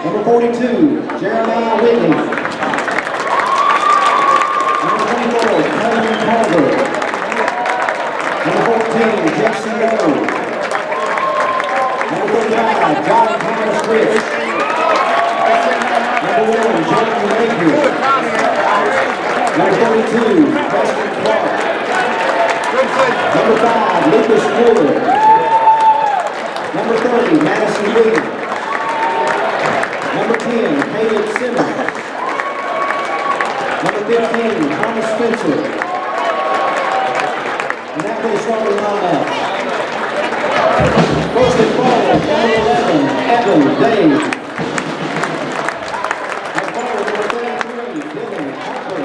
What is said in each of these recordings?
Number 42, Jeremiah Whitney. Number 24, Kevin Carver. Number 14, Jason Lowe. Number 35, John Thomas Rich. Number 1, Jeremy Baker. Number 32, Preston Clark. Number 5, Lucas Wood. Number 30, Madison Williams. Number 10, Caleb Simmons. Number 15, Thomas Spencer. And that will start the lineup. First and forward, number 11, Evan Dave. At guard, number 33, Dylan Harper.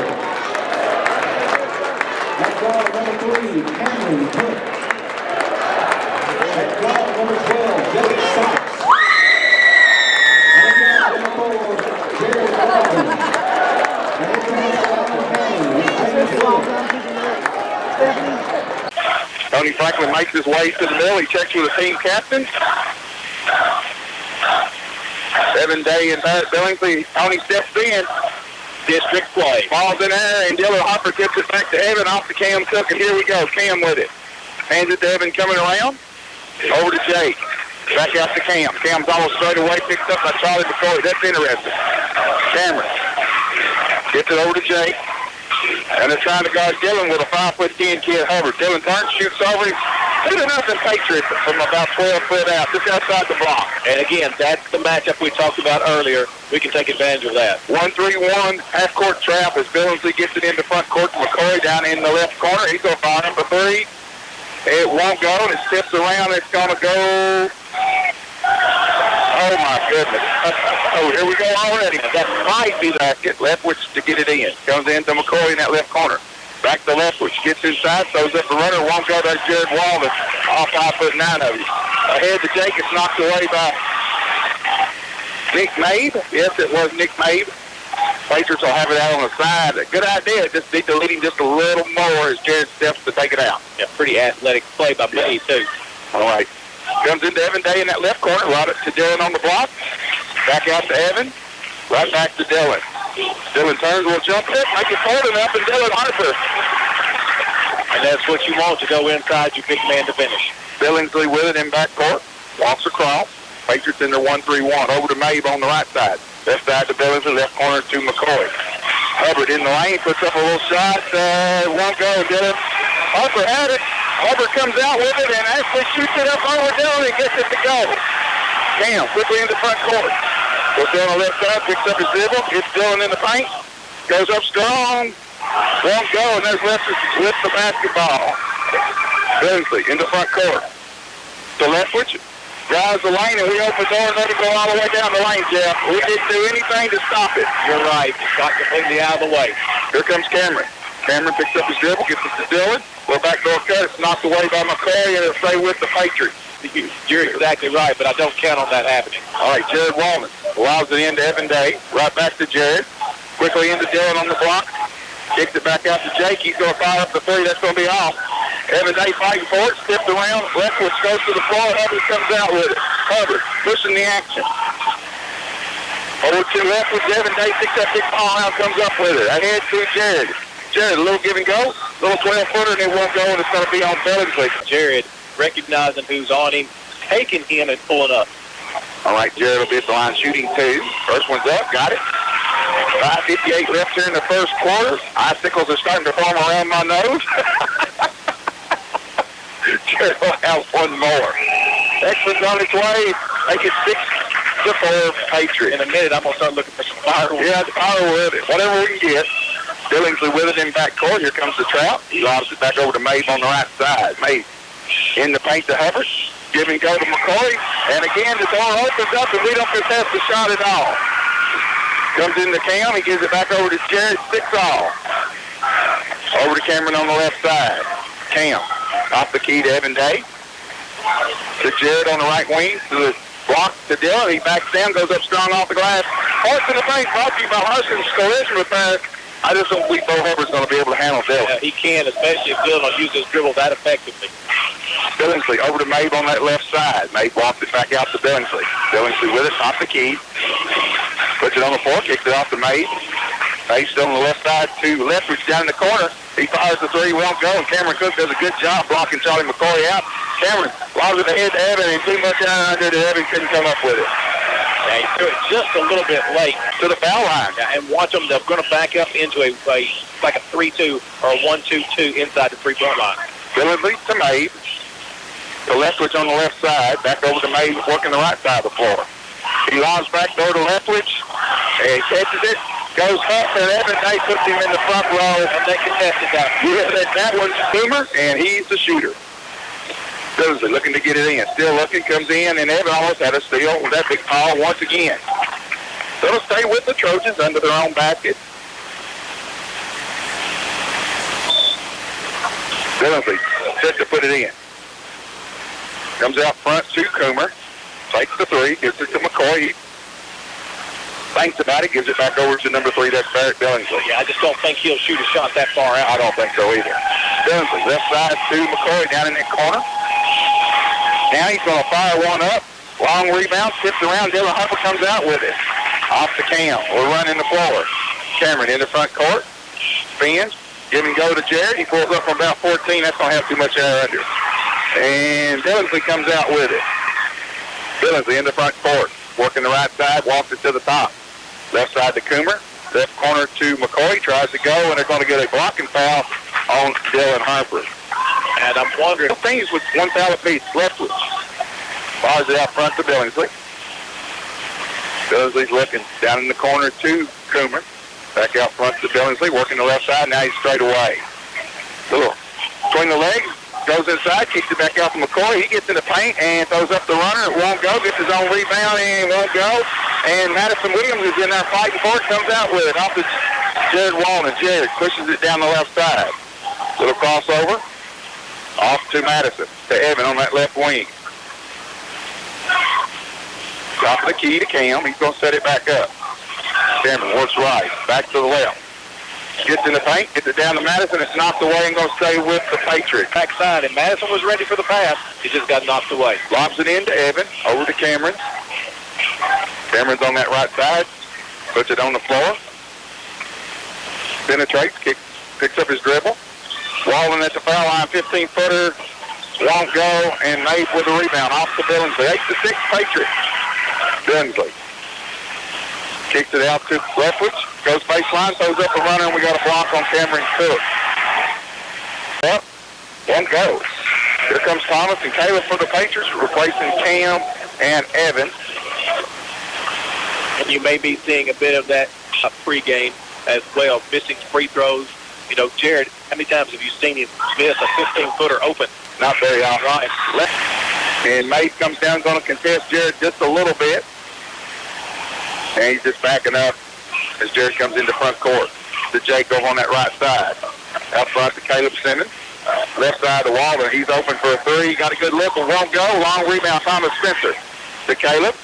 At guard, number 3, Cameron Cook. At guard, number 12, Jake Sykes. Tony Franklin makes his way to the middle. He checks with the team captain. Evan Day and Barrett Billingsley. Tony steps in. District play. Ball's in there, and Dylan Hopper tips it back to Evan off to Cam Cook, and here we go. Cam with it. Hands it to Evan coming around. Over to Jake. Back out to Cam. Cam's almost straight away. Picked up by Charlie McCoy. That's interesting. Cameron. Gets it over to Jake. And they're trying to guard Dylan with a 5'10" kid, Hubbard. Dylan turns, shoots over him. Good enough in Patriots from about 12 foot out, just outside the block. And again, that's the matchup we talked about earlier. We can take advantage of that. 1-3-1, half-court trap as Billingsley gets it into front court to McCoy down in the left corner. He's going to fire him for 3. It won't go, and it steps around. It's going to go. Oh, my goodness. Oh, here we go already. That might be the basket. Leftwich to get it in. Comes in to McCoy in that left corner. Back to Leftwich. Gets inside, throws up the runner. Won't go. There's Jared Walden. All 5'9" of him. Ahead to Jake. It's knocked away by Nick Mabe. Yes, it was Nick Mabe. Patriots will have it out on the side. A good idea. Just need to lead him just a little more as Jared steps to take it out. Yeah, pretty athletic play by Mabe, too. All right. Comes into Evan Day in that left corner. Right to Dylan on the block. Back out to Evan. Right back to Dylan. Dylan turns, will jump it, make it forward enough, and Dylan Harper. And that's what you want to go inside your big man to finish. Billingsley with it in back court. Walks across. Patriots in their 1-3-1. Over to Mabe on the right side. Left side to Billingsley, left corner to McCoy. Hubbard in the lane, puts up a little shot. Won't go. Dylan Harper had it. Harper comes out with it and actually shoots it up over Dylan and gets it to go. Cam quickly into front court. Goes down the left side, picks up his dribble, gets Dylan in the paint, goes up strong, won't go, and there's Leftwich with the basketball. Billingsley into front court. To Leftwich, drives the lane, and we open the door and let it go all the way down the lane, Jeff. We didn't do anything to stop it. You're right. Got completely out of the way. Here comes Cameron. Cameron picks up his dribble, gets it to Dylan. Little backdoor cut. It's knocked away by McCoy, and it'll stay with the Patriots. You're exactly right, but I don't count on that happening. All right, Jared Walden allows it in to Evan Day. Right back to Jared. Quickly into Dylan on the block. Kicks it back out to Jake. He's going to fire up the 3. That's going to be off. Evan Day fighting for it. Steps around. Leftwich goes to the floor. Hubbard comes out with it. Hubbard pushing the action. Over to Leftwich. Evan Day picks up big ball out, comes up with it. Ahead to Jared. Jared, a little give and go. Little 12-footer, and it won't go, and it's going to be on Billingsley. Jared recognizing who's on him, taking him and pulling up. All right, Jared will be at the line shooting 2. First one's up. Got it. 5:58 left here in the first quarter. Icicles are starting to form around my nose. Jared will have one more. Extra's on its way. Make it 6-4 Patriots. In a minute, I'm going to start looking for some firewood. Yeah, firewood. Whatever we can get. Billingsley with it in back court. Here comes the trap. He lobs it back over to Mabe on the right side. Mabe in the paint to Hubbard. Give and go to McCoy. And again, the door opens up, and we don't contest the shot at all. Comes into Cam. He gives it back over to Jared. 6-all. Over to Cameron on the left side. Cam off the key to Evan Day. To Jared on the right wing. To the block to Dylan. He backs down, goes up strong off the glass. Horse in the paint, brought to you by Harson's Collision Repair. I just don't believe Bo Hubbard's going to be able to handle Dylan. Yeah, he can, especially if Dylan will use his dribble that effectively. Billingsley over to Mabe on that left side. Mabe walks it back out to Billingsley. Billingsley with it, off the key. Puts it on the floor, kicks it off to Mabe. Mabe still on the left side to Lethbridge down in the corner. He fires the three, won't go, and Cameron Cook does a good job blocking Charlie McCoy out. Cameron lobs it ahead to Evan, and too much down under that Evan couldn't come up with it. Yeah, he threw it just a little bit late To the foul line. Yeah, and watch them. They're going to back up into like a 3-2 or a 1-2-2 inside the three-point line. Billingsley to Mabe. To Lethbridge on the left side. Back over to Mabe, working the right side of the floor. He lobs back door to Lethbridge. And he catches it. Goes up, and Evan Day puts him in the front row. And they contested that. Yeah, that one's Boomer, and he's the shooter. Billingsley looking to get it in. Still looking, comes in, and Evan almost had a steal with that big Paul once again. So it'll stay with the Trojans under their own basket. Billingsley set to put it in. Comes out front to Coomer. Takes the three, gives it to McCoy. Thinks about it, gives it back over to number 3, that's Barrett Billingsley. Yeah, I just don't think he'll shoot a shot that far out. I don't think so either. Billingsley, left side to McCoy down in that corner. Now he's going to fire one up. Long rebound, tips around. Dylan Harper comes out with it. Off to Cam. We're running the floor. Cameron in the front court. Spins. Give and go to Jared. He pulls up from about 14. That's going to have too much air under. And Billingsley comes out with it. Billingsley in the front court. Working the right side. Walks it to the top. Left side to Coomer. Left corner to McCoy. Tries to go, and they're going to get a blocking foul on Dylan Harper. And I'm wondering. Things with one foul apiece. Lethbridge. Fires it out front to Billingsley. Billingsley's looking down in the corner to Coomer. Back out front to Billingsley, working the left side. Now he's straight away. Little between the legs, goes inside, kicks it back out to McCoy. He gets in the paint and throws up the runner. It won't go. Gets his own rebound and it won't go. And Madison Williams is in there fighting for it. Comes out with it off to Jared Walden. Jared pushes it down the left side. Little crossover. Off to Madison. To Evan on that left wing. Top of the key to Cam. He's going to set it back up. Cameron works right. Back to the left. Gets in the paint. Gets it down to Madison. It's knocked away and going to stay with the Patriots. Backside, and Madison was ready for the pass. He just got knocked away. Lobs it in to Evan. Over to Cameron. Cameron's on that right side. Puts it on the floor. Penetrates. Picks up his dribble. Walden at the foul line. 15-footer. Won't go. And Mabe with a rebound. Off to Billingsley. 8-6 Patriots. Billingsley. Kicks it out to Lethbridge. Goes baseline, throws up a runner, and we got a block on Cameron Cook. Yep, one goes. Here comes Thomas and Caleb for the Patriots, replacing Cam and Evan. And you may be seeing a bit of that pregame as well, missing free throws. You know, Jared, how many times have you seen him miss a 15-footer open? Not very often. Right. And Mabe comes down, going to contest Jared just a little bit. And he's just backing up as Jared comes into front court. To Jacob on that right side. Out front to Caleb Simmons. Left side to Walden. He's open for a three. Got a good look, but won't go. Long rebound, Thomas Spencer. To Caleb.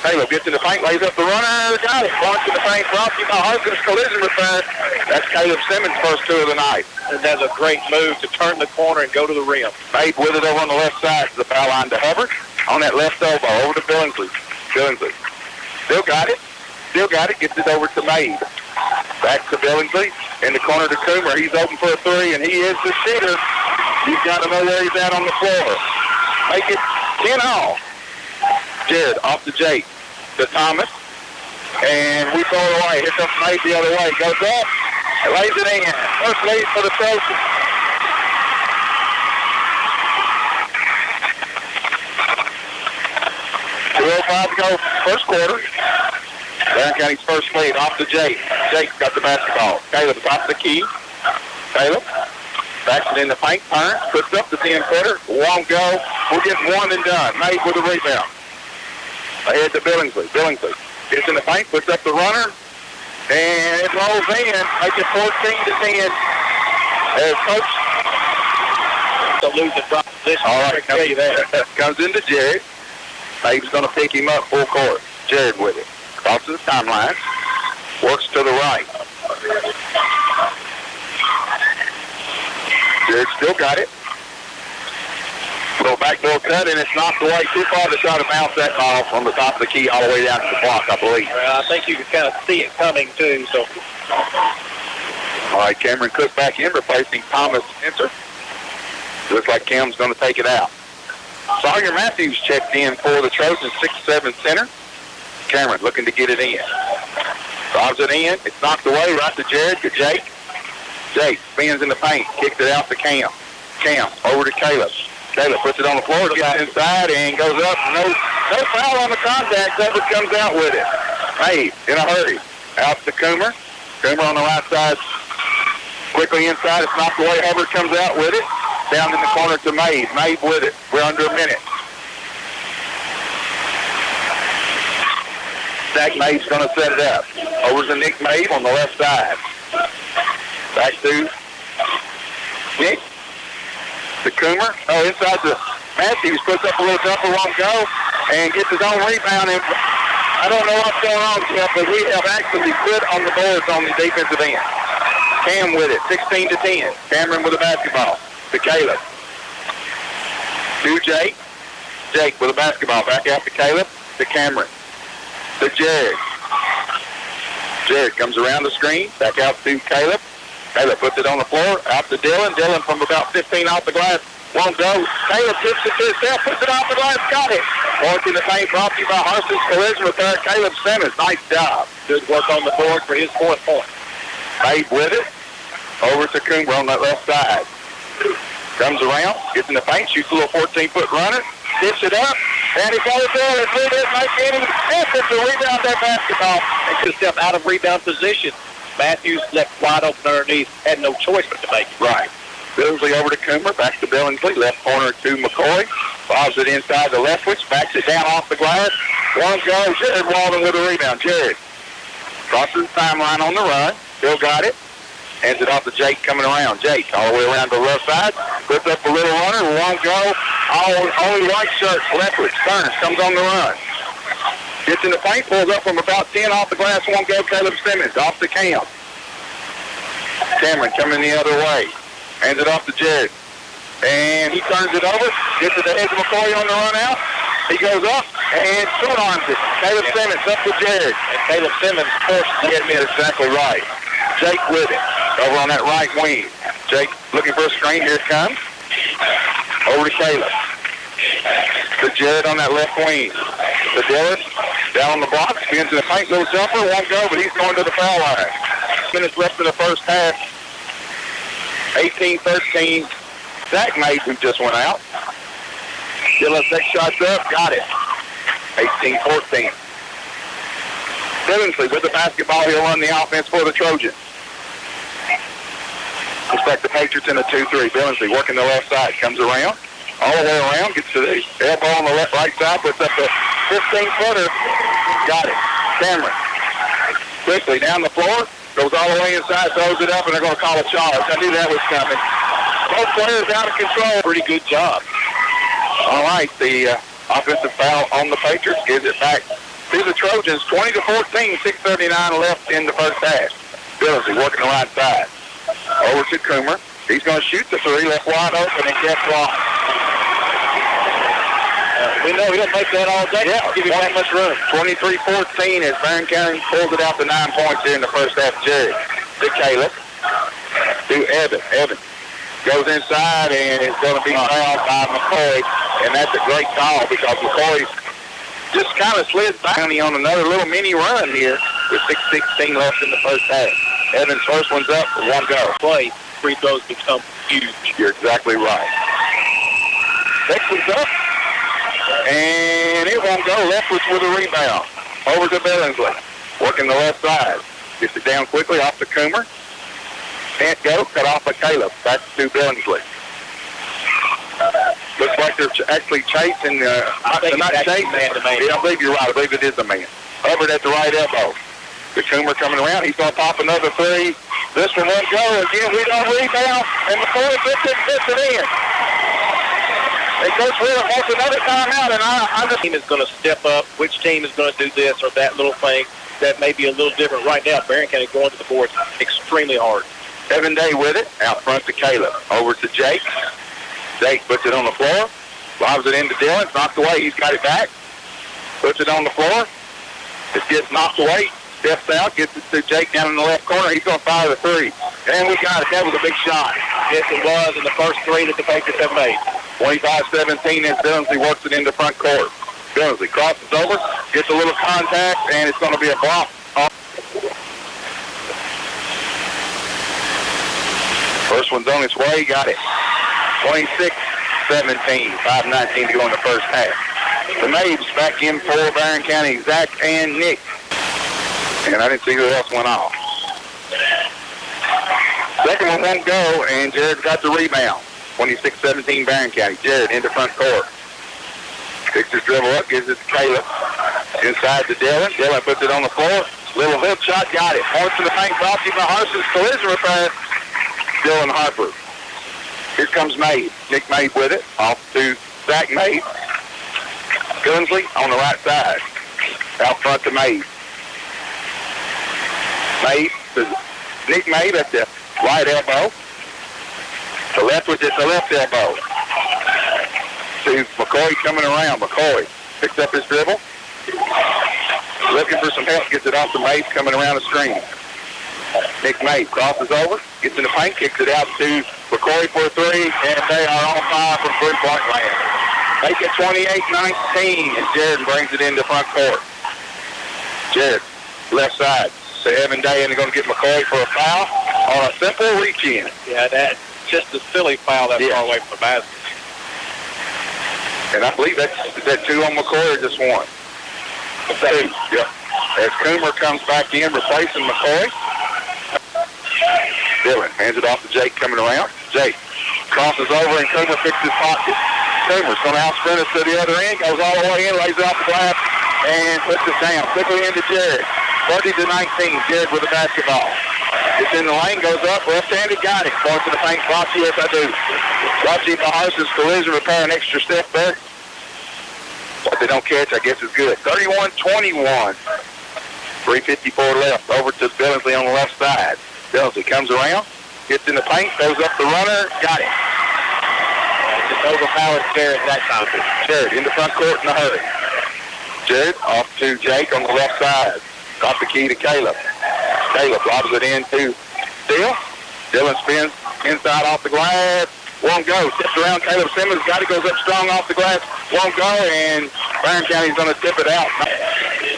Caleb gets in the paint, lays up the runner. Got it. Launch in the paint. Brought you by Hudson's collision repair. That's Caleb Simmons' first two of the night. And that's a great move to turn the corner and go to the rim. Mabe with it over on the left side to the foul line to Hubbard. On that left elbow, over to Billingsley. Billingsley. Still got it. Still got it. Gets it over to Mabe. Back to Billingsley. In the corner to Coomer. He's open for a three, and he is the shooter. He's got to know where he's at on the floor. Make it 10-all. Jared off to Jake. To Thomas. And we throw it away. Here comes Mabe the other way. Goes up. And lays it in. First lead for the Trojans. .205 to go first quarter. Barren County's first lead off to Jake. Jake's got the basketball. Caleb top of the key. Caleb backs it in the paint. Turns. Puts up the 10-footer. Won't go. We'll get one and done. Mabe with a rebound. Ahead to Billingsley. Billingsley gets in the paint. Puts up the runner. And it rolls in. Make it 14-10. As Coach. To lose the drop position. All right. Comes into Jared. Mabe's going to pick him up full court. Jared with it. Crosses the timeline. Works to the right. Jared still got it. Little backdoor cut, and it's knocked away too far to try to bounce that ball from the top of the key all the way down to the block, I believe. I think you can kind of see it coming, too. So, all right, Cameron Cook back in, replacing Thomas Spencer. Looks like Cam's going to take it out. Sawyer Matthews checked in for the Trojans, 6'7" center. Cameron looking to get it in. Drives it in. It's knocked away right to Jared, to Jake. Jake spins in the paint, kicks it out to Cam. Cam over to Caleb. Caleb puts it on the floor, gets inside, and goes up. No foul on the contact. Hubbard comes out with it. Mabe in a hurry. Out to Coomer. Coomer on the right side. Quickly inside. It's knocked away. Hubbard comes out with it. Down in the corner to Mabe. Mabe with it. We're under a minute. Zach Mabe's going to set it up. Over to Nick Mabe on the left side. Back to Nick. To Coomer. Oh, inside to Matthews. Puts up a little jumper, won't go, and gets his own rebound. And I don't know what's going on, Jeff, but we have actually put on the boards on the defensive end. Cam with it, 16-10. Cameron with the basketball. To Caleb. To Jake. Jake with the basketball. Back out to Caleb. To Cameron. To Jared. Jared comes around the screen. Back out to Caleb. Caleb puts it on the floor. Out to Dylan. Dylan from about 15 off the glass. Won't go. Caleb tips it to himself. Puts it off the glass. Got it. Points in the paint. Brought to you by Harson's Collision Repair. Caleb Simmons. Nice job. Good work on the board for his fourth point. Mabe with it. Over to Coomer on that left side. Comes around. Gets in the paint. Shoots a little 14-foot runner. Tips it up. And he goes there. It's really doesn't make any sense to rebound that basketball. And could step out of rebound position. Matthews left wide open underneath. Had no choice but to make it. Right. Billingsley over to Coomer. Back to Billingsley. Left corner to McCoy. Bobs it inside the left switch. Backs it down off the glass. One goes. Jared Walden with a rebound. Jared crosses the timeline on the run. Bill got it. Hands it off to Jake coming around. Jake all the way around to the left side. Puts up a little runner. Won't go. Only white shirt. Leftwich. Stearns comes on the run. Gets in the paint. Pulls up from about 10 off the glass. Won't go. Caleb Simmons off to Cam. Cameron coming the other way. Hands it off to Jared. And he turns it over. Gets to the edge of McCoy on the run out. He goes up and short arms it. Caleb Simmons up to Jared. And Caleb Simmons forced to get me exactly right. Jake with it. Over on that right wing. Jake looking for a screen. Here it comes. Over to Caleb. To Jared on that left wing. To Dylan. Down on the block. Spins in the paint. Little jumper. Won't go, but he's going to the foul line. Minutes left in the first half. 18-13. Zach Mabe, who just went out. Dylan's next shot's up. Got it. 18-14. Billingsley with the basketball. He'll run the offense for the Trojans. Expect the Patriots in a 2-3. Billingsley working the left side. Comes around. All the way around. Gets to the elbow on the right side. Puts up the 15-footer. Got it. Cameron. Quickly down the floor. Goes all the way inside. Throws it up, and they're going to call a charge. I knew that was coming. Both players out of control. Pretty good job. All right. The offensive foul on the Patriots gives it back to the Trojans. 20-14. 6:39 left in the first half. Billingsley working the right side. Over to Coomer. He's going to shoot the three. Left wide open and gets blocked. We know he doesn't make that all day. Yeah, give him that much room. 23-14 as Barren County pulls it out to 9 points here in the first half. Jared to Caleb. To Evan. Evan goes inside and it's going to be fouled by McCoy. And that's a great call because McCoy just kind of slid back on another little mini run here with 6:16 left in the first half. Evan's first one's up for one go. Play. Free throws become huge. You're exactly right. Next one's up. And it won't go. Leftwich with a rebound. Over to Billingsley. Working the left side. Gets it down quickly off to Coomer. Can't go. Cut off by Caleb. Back to Billingsley. Looks like they're actually chasing. They're not chasing. Man-to-man. Yeah, I believe you're right. I believe it is a man. Hubbard at the right elbow. The Coomer coming around. He's going to pop another three. This one won't go. Again, we don't rebound. And McCoy fits it in. And Coach Wheeler wants another timeout, and I just... team is going to step up. Which team is going to do this or that little thing that may be a little different right now? Barren County going to the board extremely hard. Evan Day with it. Out front to Caleb. Over to Jake. Jake puts it on the floor. Lobs it into Dillon. It's knocked away. He's got it back. Puts it on the floor. It gets knocked away. Steps out. Gets it to Jake down in the left corner. He's going to fire the three. And we got it. That was a big shot. Yes, it was, in the first three that the Patriots have made. 25-17 as Billingsley works it into front court. Billingsley crosses over, gets a little contact, and it's going to be a block. First one's on its way. Got it. 26-17. 5:19 to go in the first half. The Mavs back in for Barren County. Zach and Nick. And I didn't see who else went off. Second one won't go, and Jared's got the rebound. 26-17 Barren County. Jared into front court. Picks his dribble up, gives it to Caleb. Inside to Dillon. Dillon puts it on the floor. Little hook shot, got it. Points to the paint, brought to you by Harson's Collision Repair. Dylan Harper. Here comes Mabe. Nick Mabe with it. Off to Zach Mabe. Gunsley on the right side. Out front to Mabe. Nick Mabe at the right elbow. To left with it, the left elbow. To McCoy coming around. McCoy picks up his dribble. Looking for some help. Gets it off to Mabe coming around the screen. Nick Mabe crosses over. Gets in the paint. Kicks it out to McCoy for a three. And they are on fire from three-point land. Make it 28-19. And Jared brings it into front court. Jared, left side. So Evan Day, and they're going to get McCoy for a foul on a simple reach-in. Yeah, that's just a silly foul that far away from the basket. And I believe that's two on McCoy or just one? Two, yep. As Coomer comes back in, replacing McCoy. Dillon hands it off to Jake coming around. Jake crosses over, and Coomer fixes his pocket. Coomer's going to out-sprint us to the other end, goes all the way in, lays it off the glass, and puts it down. Quickly into Jared. 30-19, Jared with the basketball. It's in the lane, goes up, left-handed, got it. Going to the paint, brought to you, yes I do. Brought to you by Harson's Collision Repair, an extra step there. What they don't catch, I guess, is good. 31-21. 3:54 left, over to Billingsley on the left side. Billingsley comes around, gets in the paint, goes up the runner, got it. Just overpowered Jared that time. Jared in the front court in a hurry. Jared off to Jake on the left side. Got the key to Caleb. Caleb lobs it in to Steele. Dillon spins inside off the glass. Won't go. Tips around. Caleb Simmons got it. Goes up strong off the glass. Won't go. And Barren County's going to tip it out.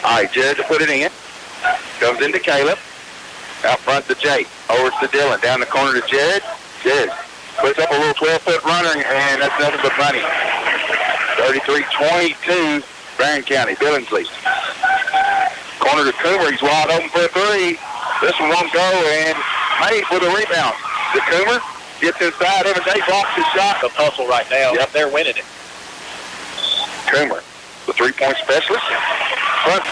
All right, Jared to put it in. Comes into Caleb. Out front to Jake. Over to Dillon. Down the corner to Jared. Jared puts up a little 12-foot runner, and that's nothing but money. 33-22, Barren County. Billingsley. Corner to Coomer. He's wide open for a three. This one won't go, and Mabe with a rebound. To Coomer. Gets inside. Evan Day blocks his shot. The hustle right now. Yep. They're winning it. Coomer, the three-point specialist. Front.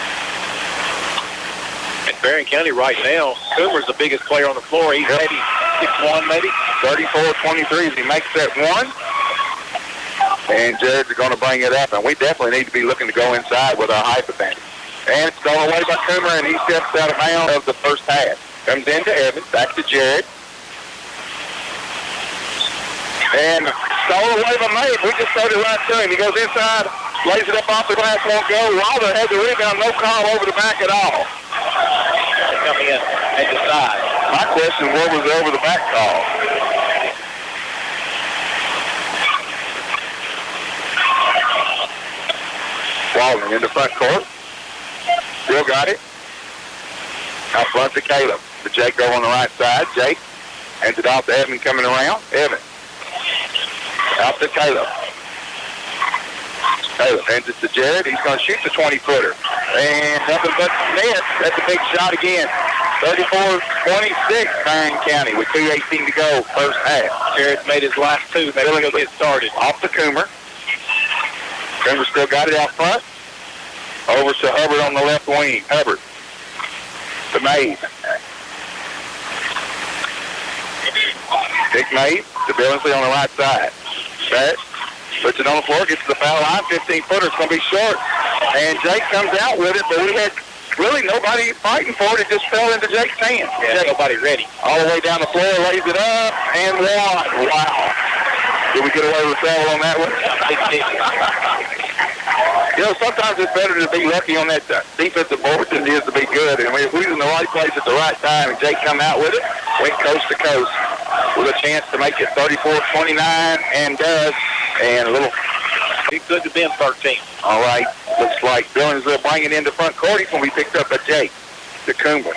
In Barren County right now, Coomer's the biggest player on the floor. He's maybe 6'1", maybe. 34-23 as he makes that one. And Jared's going to bring it up. And we definitely need to be looking to go inside with our height advantage. And it's thrown away by Coomer, and he steps out of bounds of the first half. Comes into Evans, back to Jared. And stolen away by Mabe. We just started right to him. He goes inside, lays it up off the glass, won't go. Wilder had the rebound, no call over the back at all. They come in and decide. My question, what was the over the back call? Walden in the front court. Still got it. Out front to Caleb. The Jake go on the right side. Jake hands it off to Evan coming around. Evan. Out to Caleb. Caleb hands it to Jared. He's going to shoot the 20-footer. And nothing but net. That's a big shot again. 34-26, Barren County with 2:18 to go, first half. Jared's made his last two. Maybe he'll get started. Off to Coomer. Coomer still got it out front. Over to Hubbard on the left wing. Hubbard. To Mabe. Nick Mabe to Billingsley on the right side. Barrett puts it on the floor, gets to the foul line. 15-footer. It's going to be short. And Jake comes out with it, but we had really nobody fighting for it. It just fell into Jake's hands. Yeah, nobody ready. All the way down the floor, lays it up, and one. Wow. Did we get away with travel on that one? Sometimes it's better to be lucky on that defensive board than it is to be good. And if we was in the right place at the right time and Jake come out with it, went coast to coast with a chance to make it 34-29 and does. And a little... Be good to them 13. All right. Looks like Billings will bring it into front court. He's going to be picked up by Jake. To Coomer.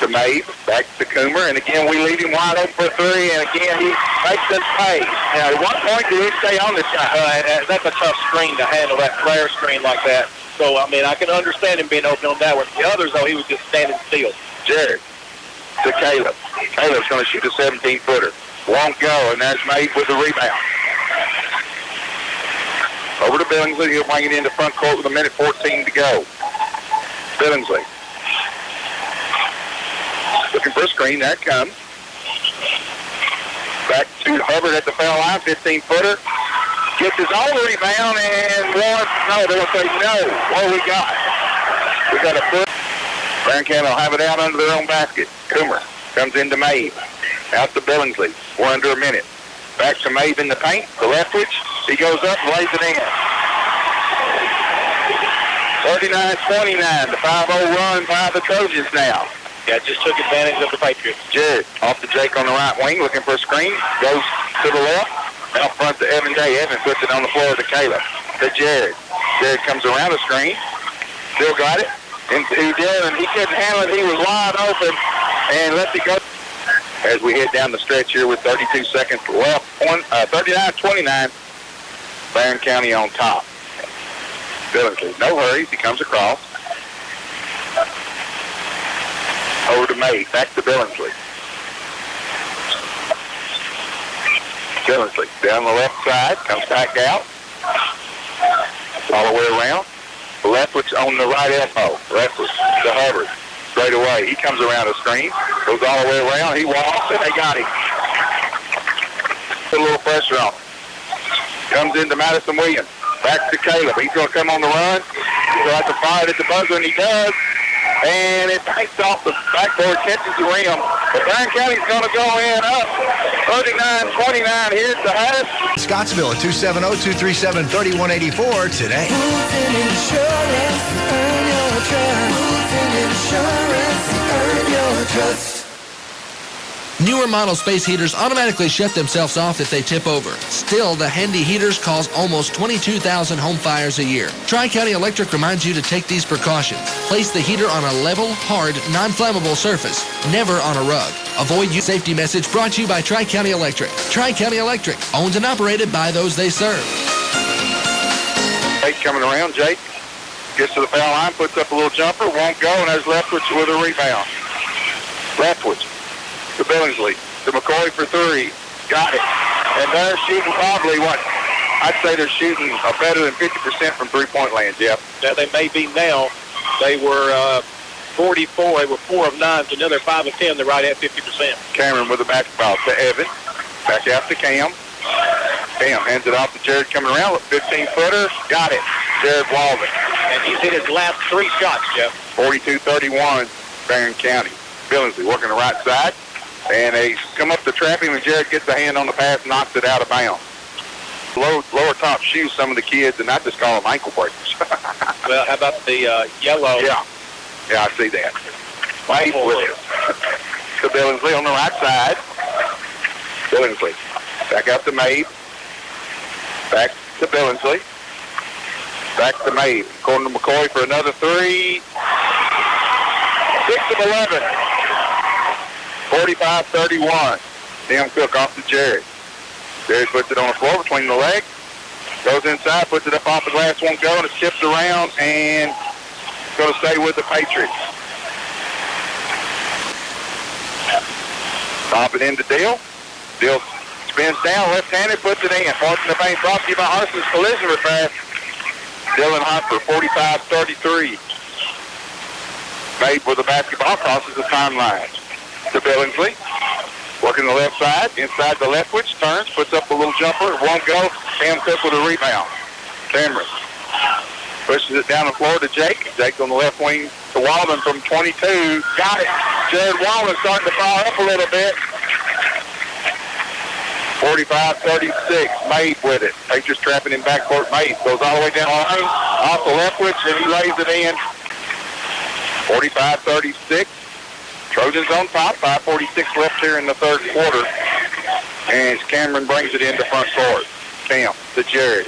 To Mabe. Back to Coomer. And again, we leave him wide open for three. And again, he makes us pay. Now, at what point do we stay on this guy? That's a tough screen to handle, that flare screen like that. So, I mean, I can understand him being open on that one. The others, though, he was just standing still. Jared. To Caleb. Caleb's going to shoot a 17-footer. Won't go. And there's Mabe with the rebound. Over to Billingsley. He'll bring it into front court with 1:14 to go. Billingsley. Looking for a screen. There it comes. Back to Hubbard at the foul line. 15-footer. Gets his own rebound and one. No, they'll say no. What do we got? We got a foot. Barren County will have it out under their own basket. Coomer comes into Mabe. Out to Billingsley. We're under a minute. Back to Mabe in the paint. The left switch. He goes up and lays it in. 39-29. The 5-0 run by the Trojans now. Yeah, just took advantage of the Patriots. Jared off to Jake on the right wing, looking for a screen. Goes to the left. Out front to Evan Day. Evan puts it on the floor to Caleb. To Jared. Jared comes around the screen. Still got it. Into Dylan. He couldn't handle it. He was wide open and lets it go. As we head down the stretch here with 32 seconds left. 39-29. Barren County on top. Billingsley, no hurries. He comes across. Over to May. Back to Billingsley. Billingsley down the left side. Comes back out. All the way around. Leftwich on the right elbow. Leftwich to Hubbard. Straight away. He comes around the screen. Goes all the way around. He walks and they got him. Put a little pressure on him. Comes into Madison Williams. Back to Caleb. He's going to come on the run. He's going to have to fire it at the buzzer, and he does. And it banks off the backboard, catches the rim. But Barren County's going to go in up 39-29. Here's the half. Scottsville at 270-237-3184 today. Roofing insurance, earn your trust. Roofing insurance, earn your trust. Newer model space heaters automatically shut themselves off if they tip over. Still, the Hendy heaters cause almost 22,000 home fires a year. Tri-County Electric reminds you to take these precautions. Place the heater on a level, hard, non-flammable surface, never on a rug. Avoid use. Safety message brought to you by Tri-County Electric. Tri-County Electric, owned and operated by those they serve. Jake coming around. Jake gets to the foul line, puts up a little jumper, won't go, and there's Leftwich with a rebound. Leftwich to Billingsley, to McCoy for three. Got it. And they're shooting probably what? I'd say they're shooting better than 50% from three-point land, Jeff. Now, they may be now. They were 44. They were 4 of 9. So now they're 5 of 10. They're right at 50%. Cameron with the basketball to Evan. Back out to Cam. Cam hands it off to Jared coming around with 15-footer. Got it. Jared Walden. And he's hit his last 3 shots, Jeff. 42-31, Barren County. Billingsley working the right side. And they come up to trap him, and Jared gets a hand on the pass, knocks it out of bounds. Lower top shoes, some of the kids, and I just call them ankle breakers. Well, how about the yellow? Yeah, I see that. Wait with it. To Billingsley on the right side. Billingsley. Back out to Mabe. Back to Billingsley. Back to Mabe. According to McCoy for another 3. 6 of 11. 45-31. Tim Cook off to Jared. Jared puts it on the floor between the legs. Goes inside, puts it up off the glass, won't go, and it skips around and going to stay with the Patriots. Pop it into Dill. Dill spins down, left-handed, puts it in. Points in the paint, brought to you by Harson's Collision Repair. Dylan Hopper, 45-33. Made with the basketball, crosses the timeline. To Billingsley, working the left side, inside the Leftwich, turns, puts up a little jumper, won't go. Cam Cook with a rebound. Cameron pushes it down the floor to Jake. Jake on the left wing to Walden from 22. Got it. Jared Walden starting to fire up a little bit. 45-36, Mabe with it. Patriots trapping in backcourt. Mabe goes all the way down the lane, off the Leftwich, and he lays it in. 45-36. Trojans on top. 5:46 left here in the third quarter. And Cameron brings it into front court. Cam to Jared.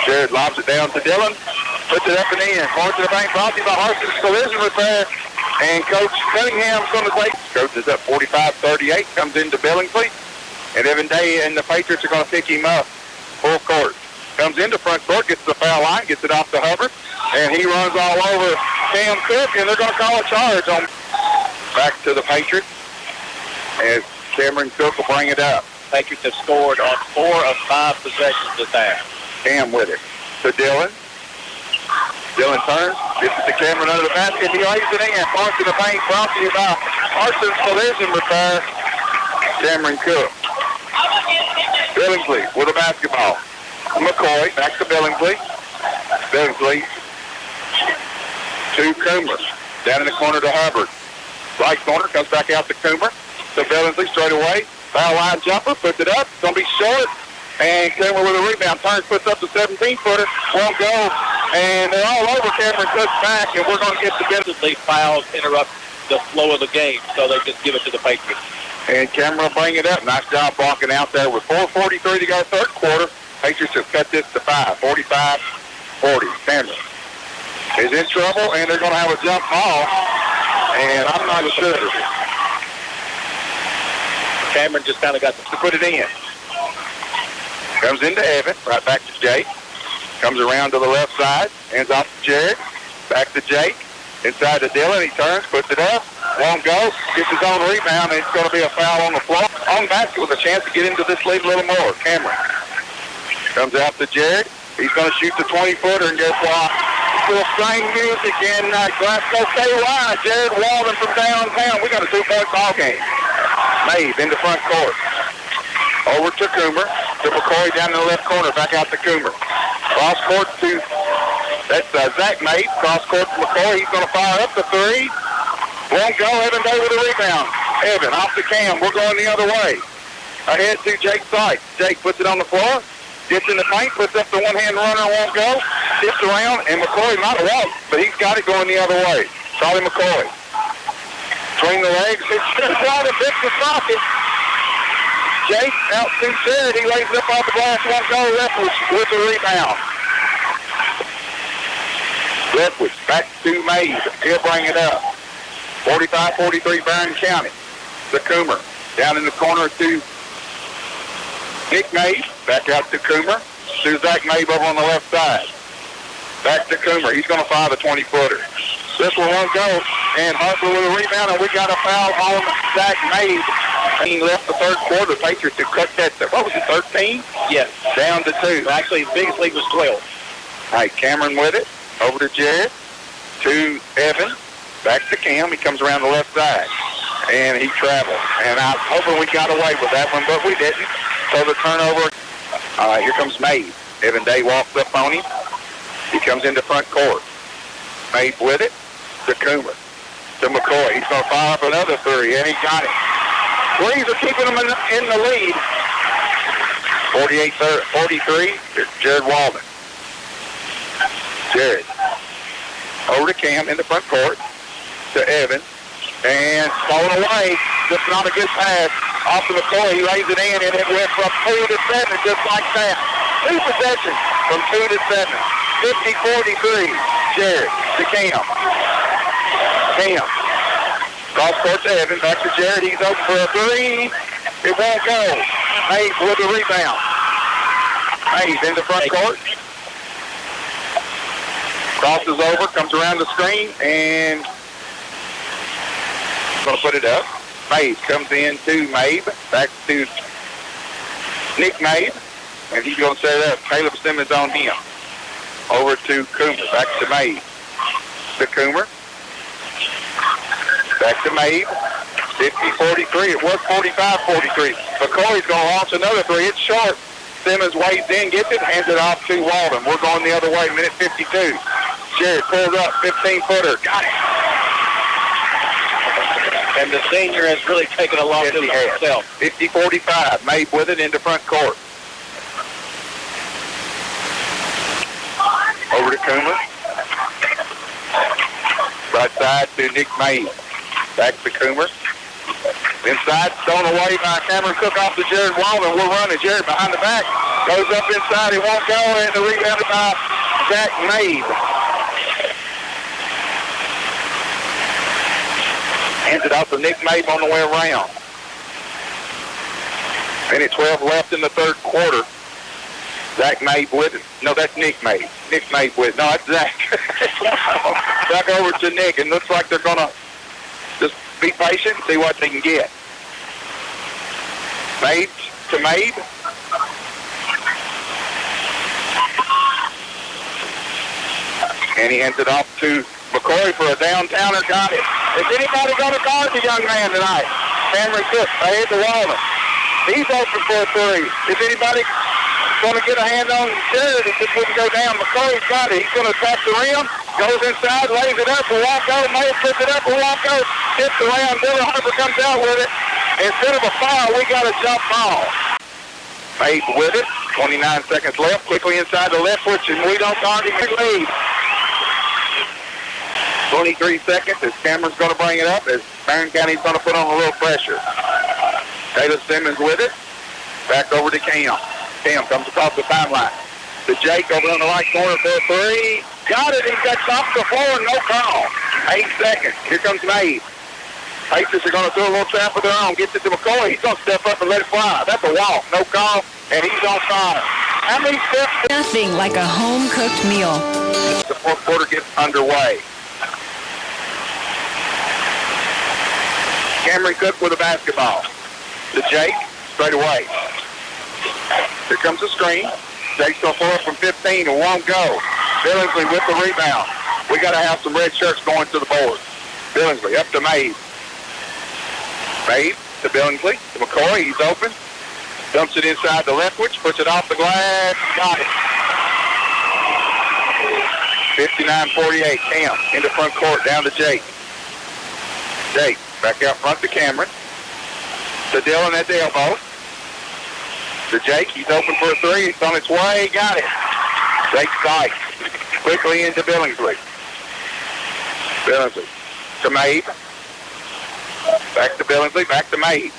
Jared lobs it down to Dylan. Puts it up and in. Corner to the bank. Brought to you by Harson's Collision Repair. And Coach Cunningham's going to take. Coach is up 45-38. Comes into Billingsley. And Evan Day and the Patriots are going to pick him up full court. Comes into front court, gets the foul line, gets it off to Hubbard, and he runs all over Cam Cook, and they're going to call a charge on. Back to the Patriots, as Cameron Cook will bring it up. Patriots have scored on 4 of 5 possessions this half. Cam with it to Dylan. Dylan turns, gets it to Cameron under the basket. He lays it in. Points to the paint, brought to you by Harson's Collision Repair. Cameron Cook. Billingsley with a basketball. McCoy back to Billingsley. Billingsley to Coomer. Down in the corner to Hubbard. Right corner comes back out to Coomer. To Billingsley straight away. Foul line jumper, puts it up. It's going to be short. And Coomer with a rebound. Turns, puts up the 17-footer. Won't go. And they're all over Cameron Cook's back. And we're going to get the Billingsley fouls interrupt the flow of the game. So they just give it to the Patriots. And Cameron will bring it up. Nice job blocking out there with 4:43 to go third quarter. Patriots have cut this to 5. 45-40. Cameron is in trouble, and they're going to have a jump ball. And I'm not sure. Cameron just kind of got to put it in. Comes into Evan. Right back to Jake. Comes around to the left side. Hands off to Jared. Back to Jake. Inside to Dylan. He turns, puts it up. Won't go. Gets his own rebound, and it's going to be a foul on the floor. On basket with a chance to get into this lead a little more. Cameron comes out to Jared. He's going to shoot the 20-footer, and guess what? Still playing music in Glasgow KY. Jared Walden from downtown. We got a 2-point ball game. Mabe in the front court. Over to Coomer. To McCoy down in the left corner. Back out to Coomer. Cross court to, that's Zach Mabe. Cross court to McCoy. He's going to fire up the 3. Won't go. Evan Day with a rebound. Evan off to Cam. We're going the other way. Ahead to Jake Sykes. Jake puts it on the floor. Gets in the paint. Puts up the one-hand runner. Won't go. Tips around. And McCoy might have walked, but he's got it going the other way. Charlie McCoy. Between the legs. It's just out of the socket. Jake out to Jared. He lays it up off the glass. Won't go. Leftwich with the rebound. Leftwich back to Mabe. He'll bring it up. 45-43 Barren County. To Coomer. Down in the corner to Nick Mabe. Back out to Coomer. To Zach Mabe over on the left side. Back to Coomer. He's going to fire the 20-footer. This one won't go. And Harper with a rebound. And we got a foul on Zach Mabe. He left the third quarter. Patriots to cut that. What was it, 13? Yes. Down to 2. Actually, the biggest lead was 12. All right, Cameron with it. Over to Jared. To Evan. Back to Cam. He comes around the left side. And he traveled. And I was hoping we got away with that one, but we didn't. So the turnover. All right, here comes Mabe. Evan Day walks up on him. He comes into front court. Mabe with it. To Coomer. To McCoy. He's going to fire up another 3, and he got it. Threes are keeping him in the lead. 48-43. Jared Walden. Jared. Over to Cam in the front court. To Evan. And falling away. Just not a good pass. Off to McCoy. He lays it in, and it went from 2 to 7 just like that. 2 possessions from 2 to 7. 50-43. Jared to Cam. Cam. Cross court to Evan. Back to Jared. He's open for a 3. It won't go. Mabe with the rebound. Mabe in the front court. Crosses over, comes around the screen, and going to put it up. Mabe comes in to Mabe. Back to Nick Mabe, and he's going to set it up. Caleb Simmons on him. Over to Coomer. Back to Mabe. To Coomer. Back to Mabe. 50-43. It was 45-43. McCoy's going to launch another 3. It's short. Simmons weighs in, gets it, hands it off to Walden. We're going the other way, minute 52. Jared pulls up, 15-footer. Got it. And the senior has really taken a lot of it himself. 50-45. Mabe with it into front court. Over to Coomer. Right side to Nick Mabe. Back to Coomer. Inside, thrown away by Cameron Cook off to Jared Walden. We're running. Jared behind the back. Goes up inside. He won't go. And the rebound by Jack Mabe. Hands it off to Nick Mabe on the way around. Minute 12 left in the third quarter. Zach Mabe with it. No, that's Nick Mabe. Nick Mabe with it. No, that's Zach. Back over to Nick, and looks like they're going to just be patient and see what they can get. Mabe to Mabe. And he hands it off to McCoy for a downtowner. Got it. Is anybody going to guard the young man tonight? Cameron Cook ahead to Walden. He's open for a three. Is anybody going to get a hand on Jared? It just wouldn't go down. McCoy's got it. He's going to attack the rim. Goes inside, lays it up. Walko. May puts it up. Walko hits around. Billy Harper comes out with it. Instead of a foul, we got a jump ball. Mabe with it. 29 seconds left. Quickly inside the left foot, and we don't guard him. Lead. 23 seconds as Cameron's going to bring it up, as Barren County's going to put on a little pressure. Taylor Simmons with it. Back over to Cam. Cam comes across the timeline. To Jake over on the right corner for a three. Got it. He's got off the floor. No call. 8 seconds. Here comes Mabe. Patriots are going to throw a little trap of their own. Gets it to McCoy. He's going to step up and let it fly. That's a walk. No call. And he's on fire. How many steps? Nothing like a home-cooked meal. The fourth quarter gets underway. Cameron Cook with a basketball. To Jake, straight away. Here comes the screen. Jake's going to throw up from 15 and won't go. Billingsley with the rebound. We got to have some red shirts going to the board. Billingsley up to Mabe. Mabe to Billingsley. To McCoy, he's open. Dumps it inside the left witch, puts it off the glass. Got it. 59-48. Cam into front court, down to Jake. Jake back out front to Cameron. To Dylan at the elbow. To Jake, he's open for a three. It's on its way. Got it. Jake strikes. Quickly into Billingsley. Billingsley to Mabe. Back to Billingsley. Back to Mabe.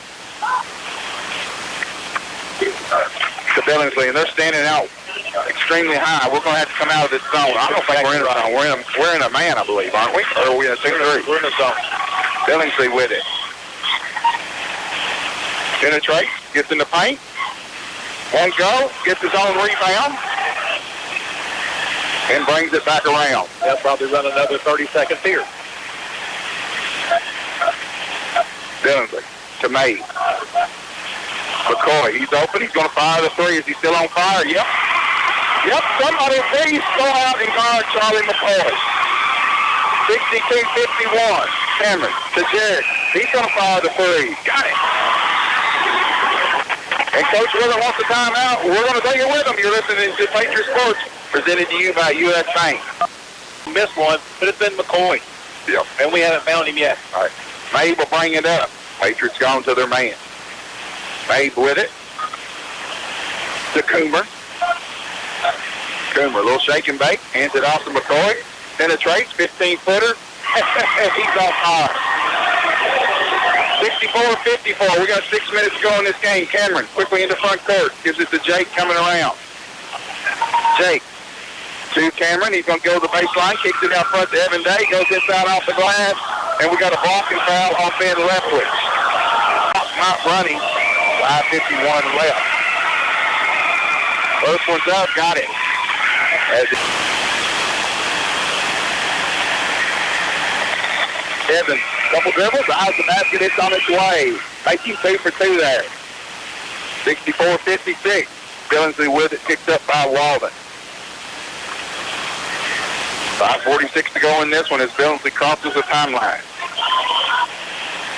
To Billingsley, and they're standing out extremely high. We're going to have to come out of this zone. I don't think we're in a zone. We're in a man, I believe, aren't we? Or are we in a 6-3? We're in a zone. Billingsley with it. Penetrates, gets in the paint. Won't go, gets his own rebound, and brings it back around. They'll probably run another 30 seconds here. Billingsley to Mabe. McCoy, he's open. He's going to fire the three. Is he still on fire? Yep. Yep, somebody please go out and guard Charlie McCoy. 62-51. Cameron to Jared. He's going to fire the three. Got it. And Coach Wheeler wants a timeout. We're going to take it with him. You're listening to Patriot Sports, presented to you by U.S. Bank. Missed one, but it's been McCoy. Yep. And we haven't found him yet. All right. Mabe will bring it up. Patriots gone to their man. Mabe with it. To Coomer. Coomer, a little shake and bake. Hands it off to McCoy. Penetrates, 15-footer. He's on fire. 64-54. We got 6 minutes to go in this game. Cameron quickly into front court. Gives it to Jake coming around. Jake to Cameron. He's going to go to the baseline. Kicks it out front to Evan Day. Goes inside off the glass. And we got a blocking foul off Ben Leftwich. Not running. 5:51 left. First one's up. Got it. Evan, couple dribbles, eyes the basket, it's on its way. Making 2 for 2 there. 64-56. Billingsley with it, picked up by Walden. 5:46 to go in this one as Billingsley crosses the timeline.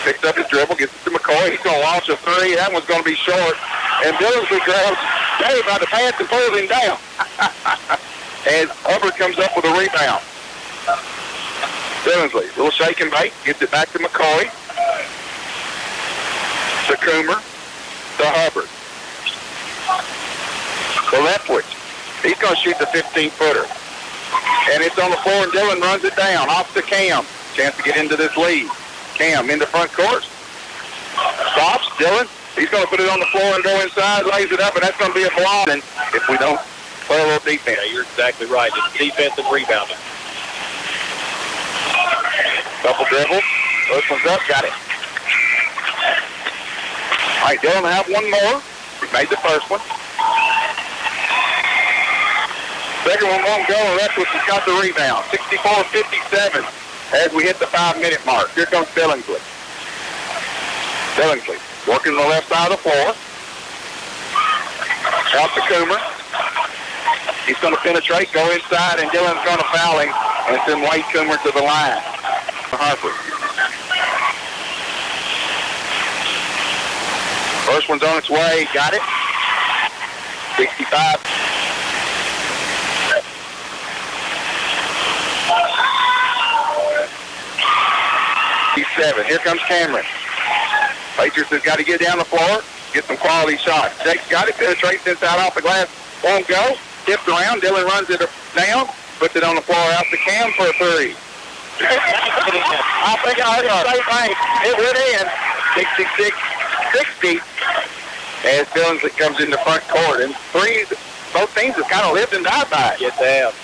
Picks up his dribble, gets it to McCoy. He's going to launch a three. That one's going to be short. And Billingsley grabs Dave by the pants and pulls him down. As Hubbard comes up with a rebound. Billingsley, little shake and bake, gets it back to McCoy. To Coomer. To Hubbard. To Leftwich. He's going to shoot the 15-footer. And it's on the floor, and Dylan runs it down. Off to Cam. Chance to get into this lead. Cam into front court. Stops. Dylan. He's going to put it on the floor and go inside, lays it up, and that's going to be a block. And if we don't play a little defense. Yeah, you're exactly right. It's defense and rebounding. Couple dribbles. First one's up. Got it. All right, Dylan have one more. We made the first one. Second one won't go, and Leftwich has got the rebound. 64-57 as we hit the 5-minute mark. Here comes Billingsley. Billingsley working the left side of the floor. Out to Coomer. He's going to penetrate, go inside, and Dylan's going to foul him, and send Wade Coomer to the line. Harper. First one's on its way. Got it. 65. Here comes Cameron. Patriots has got to get down the floor, get some quality shots. Jake's got it, penetrates inside off the glass, won't go. Tipped around, Dylan runs it down, puts it on the floor out to Cam for a three. I think I heard the same thing. It went in. 66-60 as Billingsley comes in the front court. And threes, both teams have kind of lived and died by it. Yes, they have.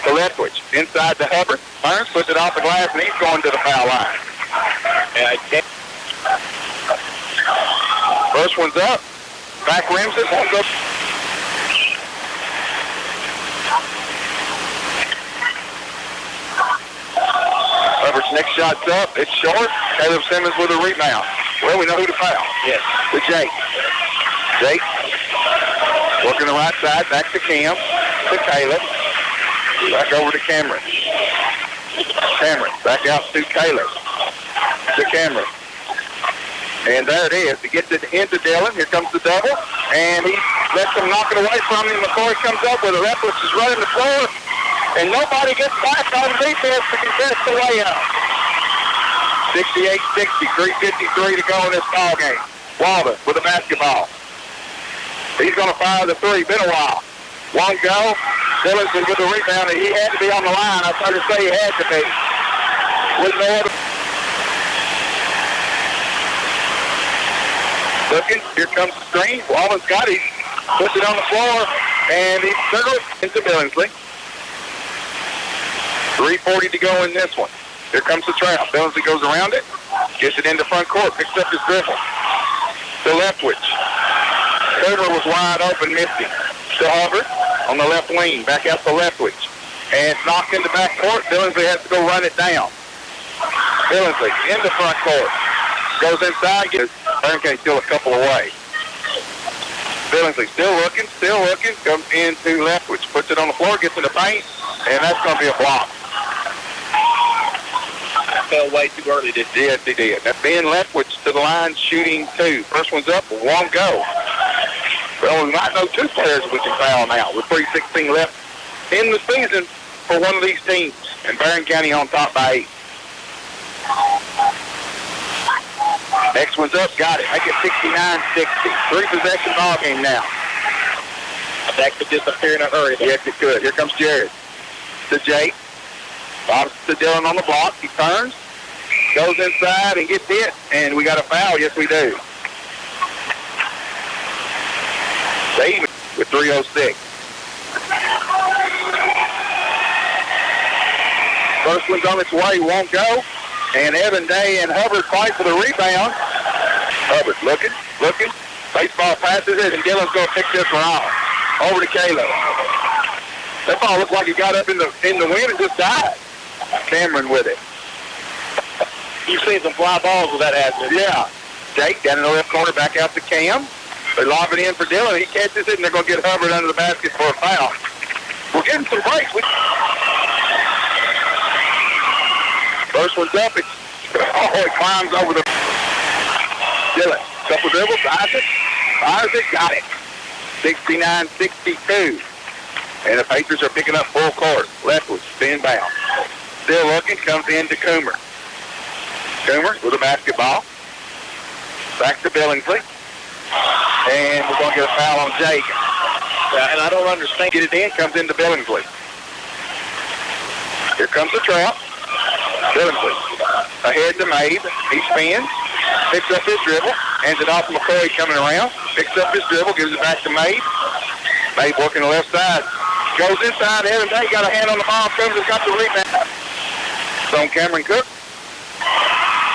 To Leftwich, inside to Hubbard. Barren puts it off the glass, and he's going to the foul line. First one's up. Back rims it. One's up. Hubbard's next shot's up. It's short. Caleb Simmons with a rebound. Well, we know who to foul. Yes. To Jake. Jake working the right side. Back to Cam. To Caleb. Back over to Cameron. Cameron. Back out to Caleb. To Cameron. And there it is. He gets it into Dylan. Here comes the double. And he lets him knock it away from him. McCoy comes up with it. Leftwich is running the floor. And nobody gets back on defense to contest the layup. 68-60. 3:53 to go in this ball game. Walden with the basketball. He's going to fire the three. Been a while. Won't go. Billingsley with the rebound. And he had to be on the line. I started to say he had to be. With no other. Looking, here comes the screen. Walden's got it. Puts it on the floor, and he circles into Billingsley. 3:40 to go in this one. Here comes the trap. Billingsley goes around it, gets it into front court, picks up his dribble. To Leftwich. Coomer was wide open, missed him. To Hubbard on the left wing, back out to Leftwich. And it's knocked into back court. Billingsley has to go run it down. Billingsley in the front court. Goes inside, gets Barren still a couple away. Billingsley still looking, comes into Leftwich, puts it on the floor, gets in the paint, and that's going to be a block. Fell way too early, didn't he? Yes, he did. That's Ben Leftwich to the line, shooting two. First one's up, won't go. Well, we might know two players we can foul now with 3:16 left in the season for one of these teams. And Barren County on top by 8. Next one's up, got it. Make it 69-60. 3-possession ball game now. That could disappear in a hurry. Yes, it could. Here comes Jared. To Jake. Bobs to Dylan on the block. He turns, goes inside and gets hit. And we got a foul. Yes, we do. David with 3:06. First one's on its way, won't go. And Evan Day and Hubbard fight for the rebound. Hubbard looking. Baseball passes it, and Dylan's going to pick this one off. Over to Caleb. That ball looked like it got up in the wind and just died. Cameron with it. You've seen some fly balls with that happening. Yeah. Jake down in the left corner, back out to Cam. They lob it in for Dylan. He catches it, and they're going to get Hubbard under the basket for a foul. We're getting some breaks. First one's up. It climbs over the... Dylan. Couple dribbles. Fires it. Got it. 69-62. And the Patriots are picking up full court. Leftwich, spin bound. Still looking. Comes in to Coomer. Coomer with a basketball. Back to Billingsley. And we're going to get a foul on Jake. And I don't understand. Get it in, comes into Billingsley. Here comes the trap. Billingsley ahead to Mabe. He spins, picks up his dribble, hands it off to McCoy coming around, picks up his dribble, gives it back to Mabe. Mabe working the left side. Goes inside. Evan Day got a hand on the ball. Comes and got the rebound. It's on Cameron Cook.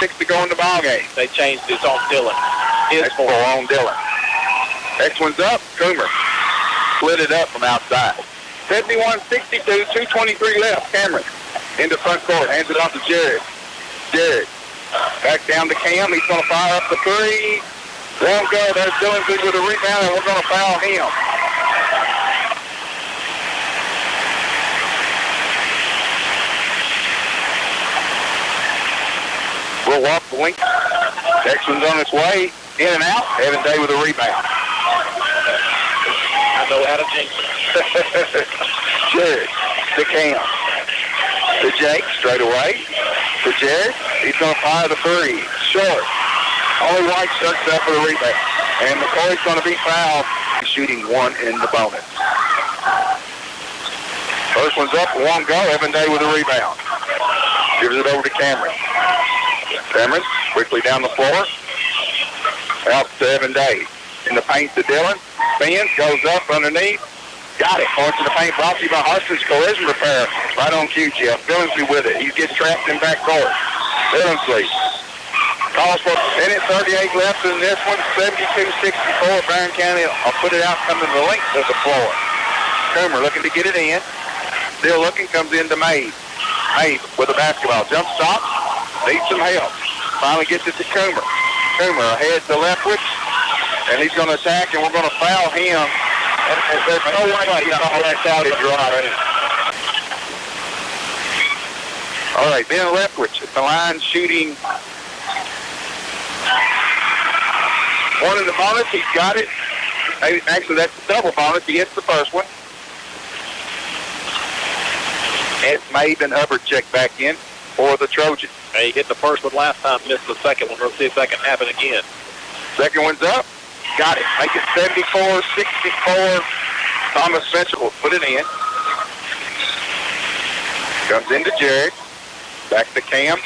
6 to go in the ball game. They changed it on Dillon. His four on Dillon. Next one's up. Coomer split it up from outside. 71-62, 2:23 left. Cameron into front court. Hands it off to Jared. Jared back down to Cam. He's going to fire up the three. Won't go. There's Billingsley with a rebound, and we're going to foul him. We'll walk the length. Next one's on its way. In and out. Evan Day with a rebound. I know how to jinx it. Jared to Cam. To Jake, straight away. To Jared. He's going to fire the three. Short. Only White shuts up for the rebound. And McCoy's going to be fouled. Shooting one in the bonus. First one's up. Won't go. Evan Day with a rebound. Gives it over to Cameron. Cameron quickly down the floor. Out to Evan Day. In the paint to Dillon. Spins. Goes up underneath. Got it. Points to the paint. Brought to you by Hudson's Collision Repair. Right on cue, Jeff. Billingsley with it. He gets trapped in backcourt. Billingsley calls for a minute 38 left in this one. 72-64. Barren County will put it out coming to the length of the floor. Coomer looking to get it in. Still looking. Comes into Mabe. Mabe with a basketball. Jump stop. Needs some help. Finally gets it to Coomer. Coomer ahead to Leftwich. And he's going to attack, and we're going to foul him. And there's no way he's all that out in dry. All right, Ben Leftwich at the line shooting one in the bonus. He's got it. Actually, that's the double bonus. He hits the first one. And Mabe and Hubbard check back in for the Trojans. He hit the first one last time, missed the second one. We'll see if that can happen again. Second one's up. Got it. Make it 74-64. Thomas Mitchell will put it in. Comes into Jared. Back to Cam.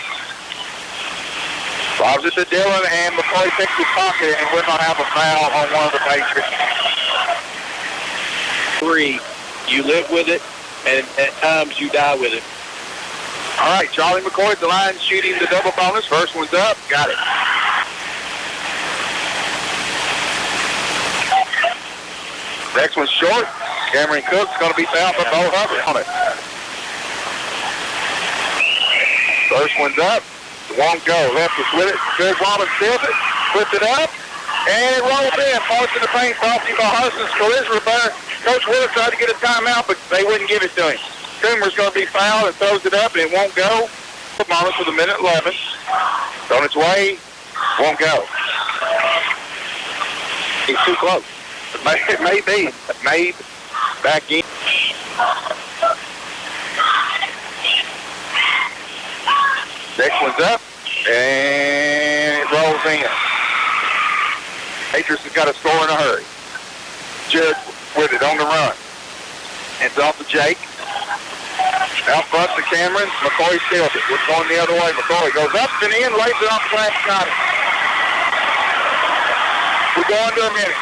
Lobs it to Dillon, and McCoy picks his pocket, and we're going to have a foul on one of the Patriots. 3, you live with it, and at times you die with it. All right, Charlie McCoy at the line shooting the double bonus. First one's up. Got it. Next one's short. Cameron Cook's going to be fouled by Bo Hubbard on it. First one's up. Won't go. Left is with it. Good Wallace steals it. Puts it up. And it rolls in. Points in the paint. Brought to you by Hudson's Collision Repair. Coach Willis tried to get a timeout, but they wouldn't give it to him. Coomer's going to be fouled and throws it up, and it won't go. Wallace with a minute 11. It's on its way. Won't go. He's too close. It may be. Made back in. Next one's up, and it rolls in. Patriots has got to score in a hurry. Jared with it on the run. It's off to Jake. Out front to Cameron. McCoy steals it. We're going the other way. McCoy goes up and in, lays it off the glass. Got it. We're going to a minute.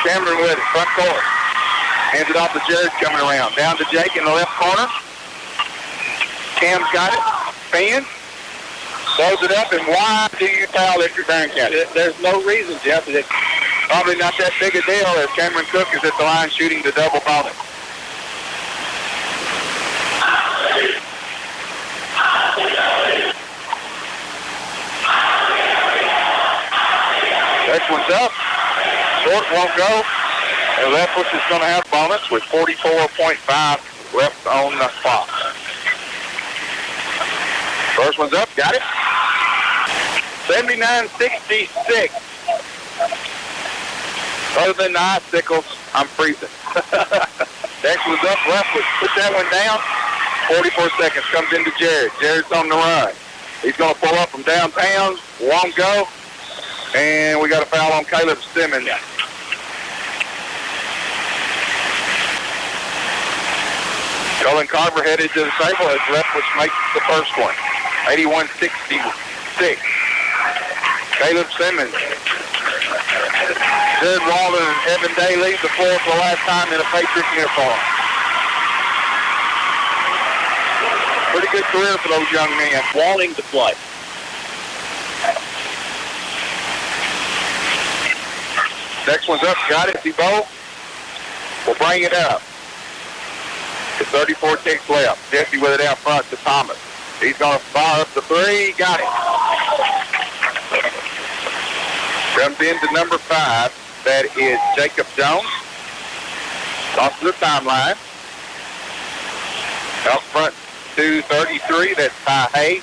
Cameron with it, front court. Hands it off to Jared coming around. Down to Jake in the left corner. Cam's got it. Spins. Throws it up, and why do you foul if you're Barren County? There's no reason, Jeff. It's probably not that big a deal as Cameron Cook is at the line shooting the double bonus. Next one's up. Short won't go. And Leftwich is going to have bonus with 44.5 left on the clock. First one's up. Got it. 79-66. Other than the icicles, I'm freezing. Next one's up. Leftwich put that one down. 44 seconds. Comes into Jared. Jared's on the run. He's going to pull up from downtown. Won't go. And we got a foul on Caleb Simmons. Colin Carver headed to the table as left, which makes the first one. 81-66. Caleb Simmons. Judd Walden and Evan Day leave the floor for the last time in a Patriots uniform. Pretty good career for those young men. Wanting to play. Next one's up. Got it. Bo will bring it up. With 34 ticks left. Jesse with it out front to Thomas. He's going to fire up the three. Got it. Comes into number 5. That is Jacob Jones. Off to the timeline. Out front to 33. That's Ty Hay.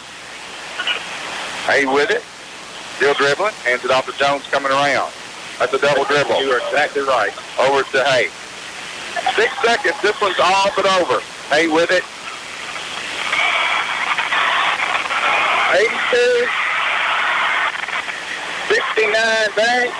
Hay with it. Still dribbling. Hands it off to Jones coming around. That's a double dribble. You are exactly right. Over to Hay. 6 seconds. This one's all but over. Hay with it. 82. 69. Barren